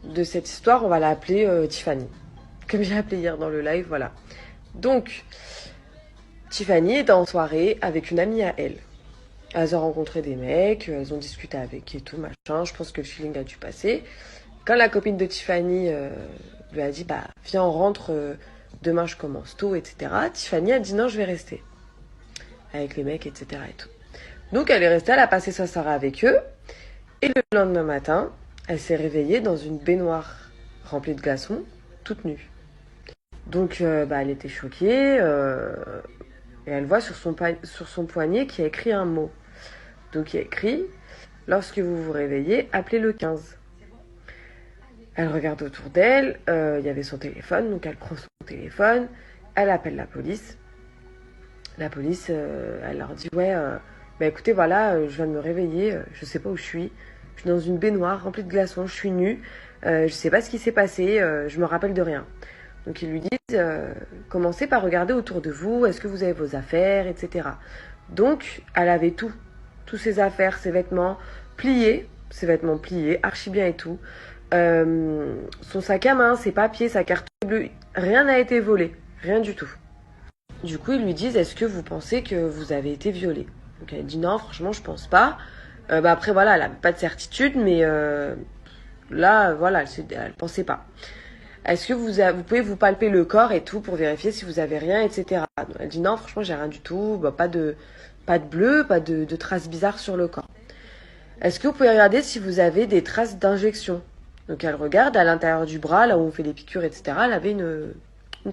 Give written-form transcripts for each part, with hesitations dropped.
de cette histoire, on va l'appeler Tiffany. Comme j'ai appelé hier dans le live, voilà. Donc, Tiffany est en soirée avec une amie à elle. Elles ont rencontré des mecs, elles ont discuté avec et tout, machin. Je pense que le feeling a dû passer. Quand la copine de Tiffany lui a dit, bah, viens, on rentre, demain je commence tôt, etc. Tiffany a dit, non, je vais rester. Avec les mecs, etc. et tout. Donc, elle est restée, elle a passé sa soirée avec eux. Et le lendemain matin, elle s'est réveillée dans une baignoire remplie de glaçons, toute nue. Donc, bah, elle était choquée. Et elle voit sur son poignet qu'il y a écrit un mot. Donc, il y a écrit, lorsque vous vous réveillez, appelez le 15. Elle regarde autour d'elle, il y avait son téléphone, donc elle prend son téléphone, elle appelle la police. La police, elle leur dit, ouais, bah écoutez, voilà, je viens de me réveiller, je sais pas où je suis dans une baignoire remplie de glaçons, je suis nue, je sais pas ce qui s'est passé, je me rappelle de rien. Donc ils lui disent, commencez par regarder autour de vous, est-ce que vous avez vos affaires, etc. Donc elle avait tout, tous ses affaires, ses vêtements pliés, archi bien et tout. Son sac à main, ses papiers, sa carte bleue, rien n'a été volé, rien du tout. Du coup, ils lui disent, est-ce que vous pensez que vous avez été violée? Donc elle dit non, franchement, je pense pas. Bah après, voilà, elle n'a pas de certitude, mais là, voilà, elle pensait pas. Est-ce que vous pouvez vous palper le corps et tout pour vérifier si vous avez rien, etc. Donc, elle dit non, franchement, j'ai rien du tout, bah, pas de bleu, pas de traces bizarres sur le corps. Est-ce que vous pouvez regarder si vous avez des traces d'injection? Donc elle regarde à l'intérieur du bras, là où on fait les piqûres, etc. Elle avait une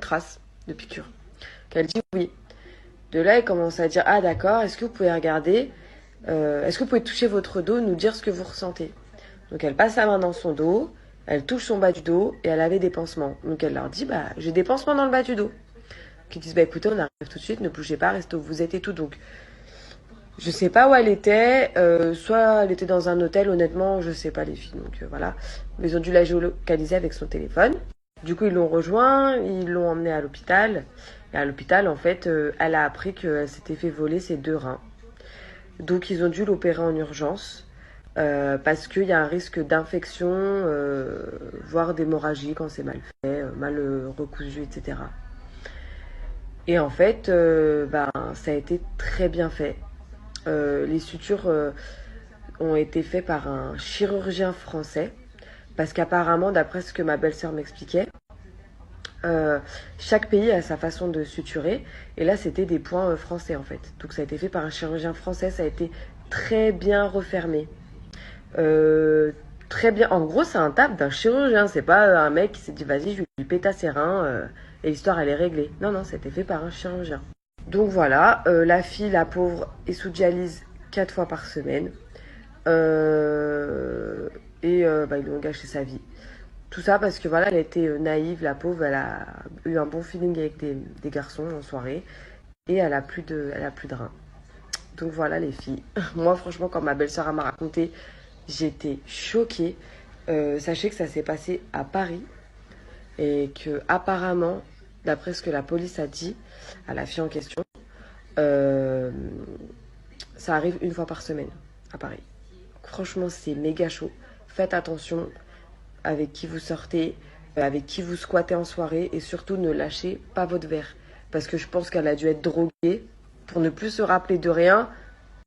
trace de piqûre. Donc elle dit oui. De là, elle commence à dire ah d'accord, est-ce que vous pouvez regarder, est-ce que vous pouvez toucher votre dos, nous dire ce que vous ressentez? Donc elle passe sa main dans son dos, elle touche son bas du dos et elle avait des pansements. Donc elle leur dit bah j'ai des pansements dans le bas du dos. Donc ils disent bah écoutez, on arrive tout de suite, ne bougez pas, restez où vous êtes et tout. Donc je sais pas où elle était, soit elle était dans un hôtel, honnêtement, je sais pas les filles, donc voilà. Mais ils ont dû la géolocaliser avec son téléphone. Du coup, ils l'ont rejoint, ils l'ont emmenée à l'hôpital. Et à l'hôpital, en fait, elle a appris qu'elle s'était fait voler ses 2 reins. Donc ils ont dû l'opérer en urgence, parce qu'il y a un risque d'infection, voire d'hémorragie quand c'est mal fait, mal recousu, etc. Et en fait, ben, ça a été très bien fait. Les sutures ont été faites par un chirurgien français. Parce qu'apparemment, d'après ce que ma belle-sœur m'expliquait, chaque pays a sa façon de suturer. Et là, c'était des points français en fait. Donc ça a été fait par un chirurgien français. Ça a été très bien refermé. Très bien. En gros, c'est un taf d'un chirurgien. C'est pas un mec qui s'est dit vas-y, je lui pète à ses reins et l'histoire elle est réglée. Non, non, ça a été fait par un chirurgien. Donc voilà, la fille, la pauvre, est sous dialyse 4 fois par semaine. Euh, bah, ils lui ont gâché sa vie. Tout ça parce que voilà, elle était naïve, la pauvre, elle a eu un bon feeling avec des garçons en soirée et elle a plus de reins. Donc voilà les filles. Moi franchement quand ma belle-sœur m'a raconté, j'étais choquée. Sachez que ça s'est passé à Paris et que apparemment, d'après ce que la police a dit à la fille en question, euh, ça arrive une fois par semaine à Paris. Franchement, c'est méga chaud. Faites attention avec qui vous sortez, avec qui vous squattez en soirée et surtout ne lâchez pas votre verre. Parce que je pense qu'elle a dû être droguée pour ne plus se rappeler de rien